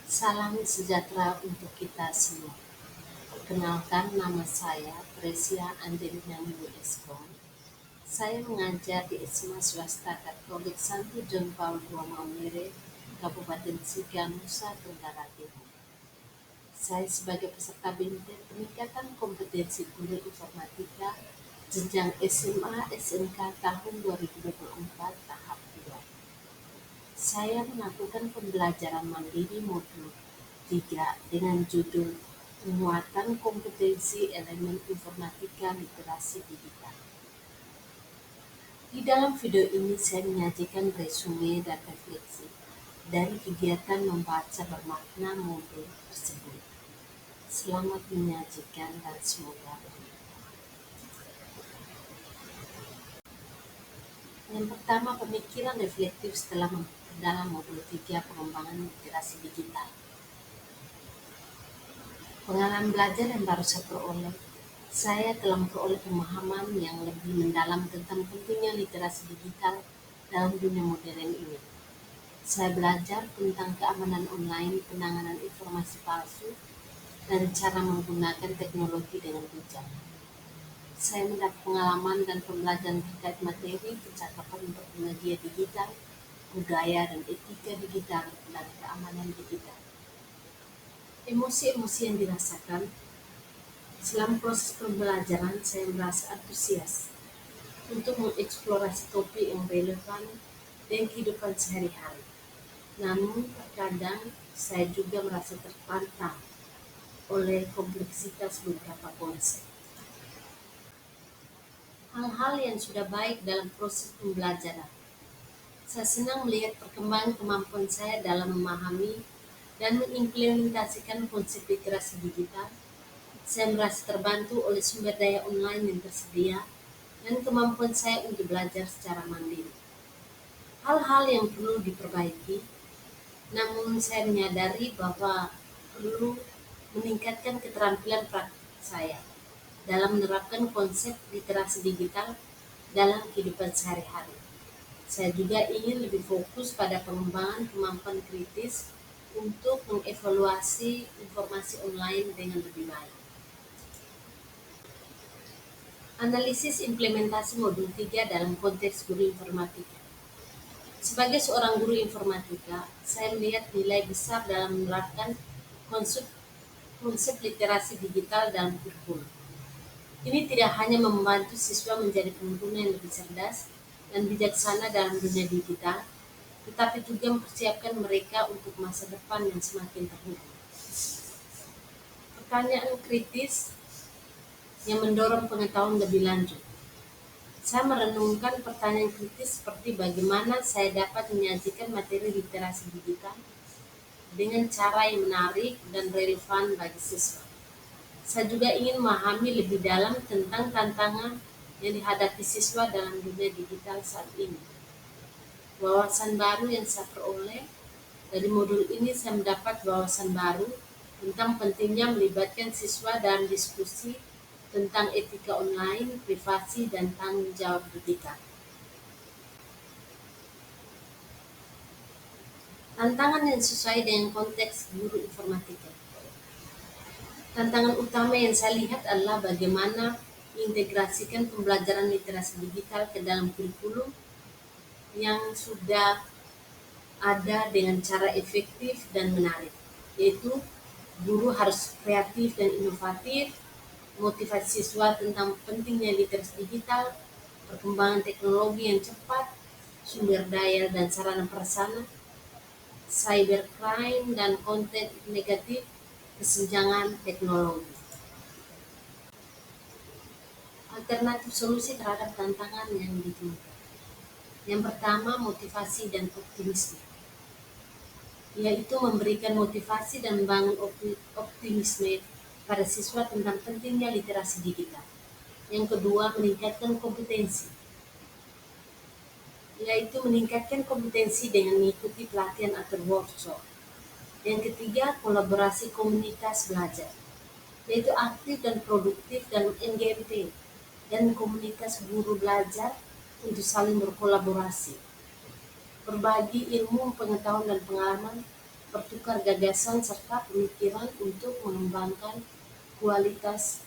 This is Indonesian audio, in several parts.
Salam sejahtera untuk kita semua. Perkenalkan, nama saya Tresia Angelina Eskom. Saya mengajar di SMA Swasta Katolik Santo John Paul II Maumere, Kabupaten Sika, Nusa Tenggara Timur. Saya sebagai peserta BIMTEK peningkatan kompetensi guru informatika jenjang SMA SMK tahun 2024 tahap 2. Saya melakukan pembelajaran mandiri modul 3 dengan judul Penguatan Kompetensi Elemen Informatika Literasi Digital. Di dalam video ini saya menyajikan resume dan refleksi dari kegiatan membaca bermakna modul tersebut. Selamat menyajikan dan semoga bermanfaat. Yang pertama, pemikiran reflektif setelah dalam modul 3 pengembangan literasi digital. Pengalaman belajar yang baru saya peroleh, saya telah memperoleh pemahaman yang lebih mendalam tentang pentingnya literasi digital dalam dunia modern ini. Saya belajar tentang keamanan online, penanganan informasi palsu, dan cara menggunakan teknologi dengan bijak. Saya mendapat pengalaman dan pembelajaran terkait materi percakapan media digital, budaya dan etika digital, dan keamanan digital. Emosi-emosi yang dirasakan selama proses pembelajaran, saya merasa antusias untuk mengeksplorasi topik yang relevan dengan kehidupan sehari-hari. Namun, terkadang saya juga merasa terpantang oleh kompleksitas beberapa konsep. Hal-hal yang sudah baik dalam proses pembelajaran. Saya senang melihat perkembangan kemampuan saya dalam memahami dan mengimplementasikan konsep literasi digital. Saya merasa terbantu oleh sumber daya online yang tersedia dan kemampuan saya untuk belajar secara mandiri. Hal-hal yang perlu diperbaiki, namun saya menyadari bahwa perlu meningkatkan keterampilan praktik saya dalam menerapkan konsep literasi digital dalam kehidupan sehari-hari. Saya juga ingin lebih fokus pada pengembangan kemampuan kritis untuk mengevaluasi informasi online dengan lebih baik. Analisis implementasi modul 3 dalam konteks guru informatika. Sebagai seorang guru informatika, saya melihat nilai besar dalam menerapkan konsep literasi digital dalam kurikulum. Ini tidak hanya membantu siswa menjadi pengguna yang lebih cerdas dan bijaksana dalam dunia digital, tetapi juga mempersiapkan mereka untuk masa depan yang semakin terbuka. Pertanyaan kritis yang mendorong pengetahuan lebih lanjut. Saya merenungkan pertanyaan kritis seperti bagaimana saya dapat menyajikan materi literasi digital dengan cara yang menarik dan relevan bagi siswa. Saya juga ingin memahami lebih dalam tentang tantangan yang dihadapi siswa dalam dunia digital saat ini. Wawasan baru yang saya peroleh dari modul ini, saya mendapat wawasan baru tentang pentingnya melibatkan siswa dalam diskusi tentang etika online, privasi, dan tanggung jawab digital. Tantangan yang sesuai dengan konteks guru informatika. Tantangan utama yang saya lihat adalah bagaimana mengintegrasikan pembelajaran literasi digital ke dalam kurikulum yang sudah ada dengan cara efektif dan menarik, yaitu guru harus kreatif dan inovatif, motivasi siswa tentang pentingnya literasi digital, perkembangan teknologi yang cepat, sumber daya dan sarana prasarana, cybercrime dan konten negatif, kesenjangan teknologi. Alternatif solusi terhadap tantangan yang ditemukan. Yang pertama, motivasi dan optimisme, yaitu memberikan motivasi dan membangun optimisme pada siswa tentang pentingnya literasi digital. Yang kedua, meningkatkan kompetensi, yaitu meningkatkan kompetensi dengan mengikuti pelatihan atau workshop. Yang ketiga, kolaborasi komunitas belajar, yaitu aktif dan produktif dalam NGMP dan komunitas guru belajar untuk saling berkolaborasi, berbagi ilmu, pengetahuan, dan pengalaman bertukar gagasan serta pemikiran untuk mengembangkan kualitas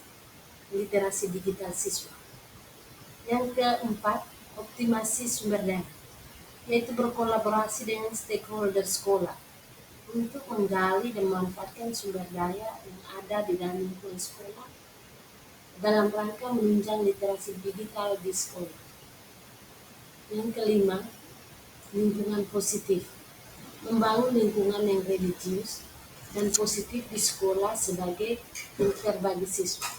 literasi digital siswa. Yang keempat, optimasi sumber daya, yaitu berkolaborasi dengan stakeholder sekolah untuk menggali dan memanfaatkan sumber daya yang ada di dalam lingkungan sekolah dalam rangka menunjang literasi digital di sekolah. Yang kelima, lingkungan positif, membangun lingkungan yang religius dan positif di sekolah sebagai filter bagi siswa.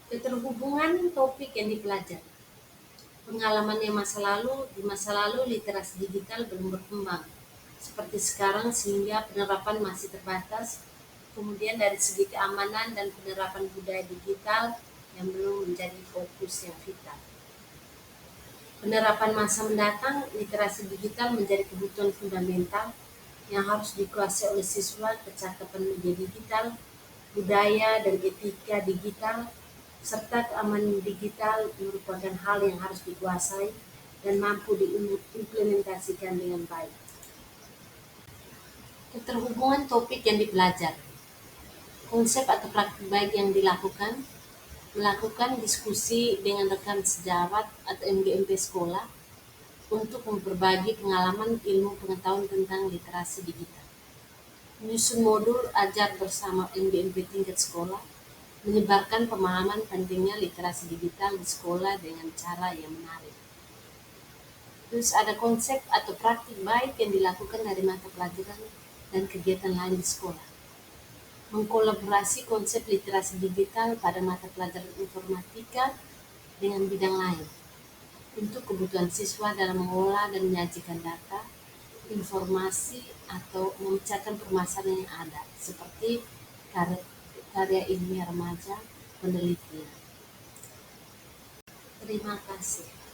Keterhubungan topik yang dipelajari. Pengalaman yang di masa lalu literasi digital belum berkembang seperti sekarang sehingga penerapan masih terbatas. Kemudian dari segi keamanan dan penerapan budaya digital yang belum menjadi fokus yang vital. Penerapan masa mendatang, literasi digital menjadi kebutuhan fundamental yang harus dikuasai oleh siswa. Kecakapan media digital, budaya dan etika digital, serta keamanan digital merupakan hal yang harus dikuasai dan mampu diimplementasikan dengan baik. Keterhubungan topik yang dipelajari. Konsep atau praktik baik yang dilakukan, melakukan diskusi dengan rekan sejawat atau MGMP sekolah untuk memperbagi pengalaman ilmu pengetahuan tentang literasi digital. Menyusun modul ajar bersama MGMP tingkat sekolah, menyebarkan pemahaman pentingnya literasi digital di sekolah dengan cara yang menarik. Terus ada konsep atau praktik baik yang dilakukan dari mata pelajaran dan kegiatan lain di sekolah. Mengkolaborasi konsep literasi digital pada mata pelajaran informatika dengan bidang lain untuk kebutuhan siswa dalam mengolah dan menyajikan data, informasi, atau memecahkan permasalahan yang ada, seperti karya ilmiah remaja, penelitian. Terima kasih.